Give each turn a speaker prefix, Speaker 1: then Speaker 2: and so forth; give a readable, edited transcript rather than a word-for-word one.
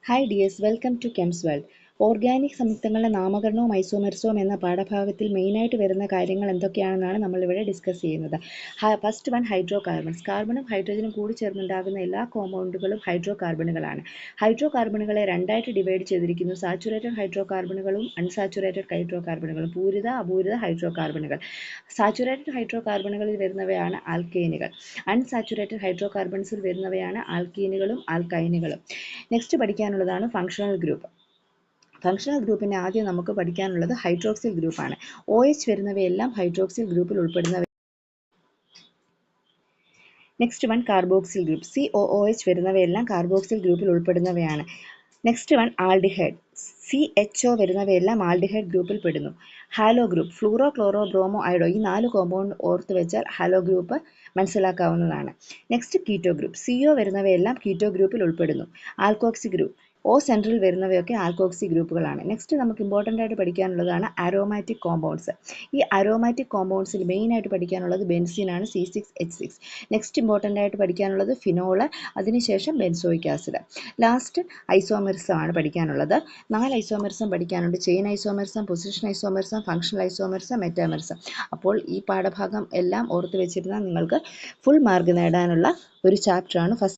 Speaker 1: Hi dears, welcome to chems world. Organic സംയുക്തങ്ങളുടെ നാമകരണവും ഐസോമെർസവും എന്ന പാഠഭാഗത്തിൽ മെയിനായിട്ട് വരുന്ന കാര്യങ്ങൾ എന്തൊക്കെയാണെന്നാണ് നമ്മളിവിടെ ഡിസ്കസ് ചെയ്യുന്നത്. First one, hydrocarbons. കാർബണും ഹൈഡ്രജനും കൂടി ചേർന്നുണ്ടാകുന്ന എല്ലാ കോമ്പൗണ്ടുകളും ഹൈഡ്രോ കാർബണുകളാണ്. ഹൈഡ്രോ കാർബണുകളെ രണ്ടായിട്ട് ഡിവൈഡ് ചെയ്തിരിക്കുന്നു: സാച്ചുറേറ്റഡ് ഹൈഡ്രോ കാർബണുകളും അൺസാച്ചുറേറ്റഡ് ഹൈഡ്രോ കാർബണുകളും. പൂരിത അപൂരിത ഹൈഡ്രോ കാർബണുകൾ. സാച്ചുറേറ്റഡ് ഹൈഡ്രോ കാർബണുകളിൽ വരുന്നവയാണ് ആൽക്കെയിനുകൾ. അൺസാച്ചുറേറ്റഡ് ഹൈഡ്രോ കാർബൺസിൽ വരുന്നവയാണ് ആൽക്കീനുകളും ആൽക്കൈനുകളും. നെക്സ്റ്റ് പഠിക്കാനുള്ളതാണ് ഫങ്ഷണൽ ഗ്രൂപ്പ്. ഫങ്ഷണൽ ഗ്രൂപ്പിനെ ആദ്യം നമുക്ക് പഠിക്കാനുള്ളത് ഹൈഡ്രോക്സിൽ ഗ്രൂപ്പാണ്. OH വരുന്നവയെല്ലാം ഹൈഡ്രോക്സിൽ ഗ്രൂപ്പിൽ ഉൾപ്പെടുന്നവ. Next one, carboxyl group. COOH വരുന്നവയെല്ലാം കാർബോക്സിൽ ഗ്രൂപ്പിൽ ഉൾപ്പെടുന്നവയാണ്. Next one, aldehyde. CHO വരുന്നവയെല്ലാം ആൽഡിഹൈഡ് ഗ്രൂപ്പിൽ പെടുന്നു. Halo group. Fluoro, chloro, bromo, iodo, ഈ 4 കോമ്പൗണ്ട് ഓർത്ത് വെച്ചാൽ ഹാലോ ഗ്രൂപ്പ് മനസ്സിലാക്കാവുന്നതാണ്. Next, keto group. CO വരുന്നവയെല്ലാം കീറ്റോ ഗ്രൂപ്പിൽ ഉൾപ്പെടുന്നു. Alkoxy group. O സെൻട്രൽ വരുന്നവയൊക്കെ ആൽക്കോക്സി ഗ്രൂപ്പുകളാണ്. നെക്സ്റ്റ് നമുക്ക് ഇമ്പോർട്ടൻ്റ് ആയിട്ട് പഠിക്കാനുള്ളതാണ് അരോമാറ്റിക് കോമ്പൗണ്ട്സ്. ഈ അരോമാറ്റിക് കോമ്പൗണ്ട്സിൽ മെയിനായിട്ട് പഠിക്കാനുള്ളത് ബെൻസീനാണ്, C6H6. നെക്സ്റ്റ് ഇമ്പോർട്ടൻ്റ് ആയിട്ട് പഠിക്കാനുള്ളത് ഫിനോള്, അതിനുശേഷം ബെൻസോയിക് ആസിഡ്. ലാസ്റ്റ് ഐസോമെർസം ആണ് പഠിക്കാനുള്ളത്. 4 ഐസോമെർസം പഠിക്കാനുണ്ട്: ചെയിൻ ഐസോമെർസം, പൊസിഷൻ ഐസോമെർസം, ഫങ്ഷണൽ ഐസോമെർസം, മെറ്റാമെർസം. അപ്പോൾ ഈ പാഠഭാഗം എല്ലാം ഓർത്ത് വെച്ചിരുന്നാൽ നിങ്ങൾക്ക് ഫുൾ മാർക്ക് നേടാനുള്ള ഒരു ചാപ്റ്ററാണ് ഫസ്റ്റ്.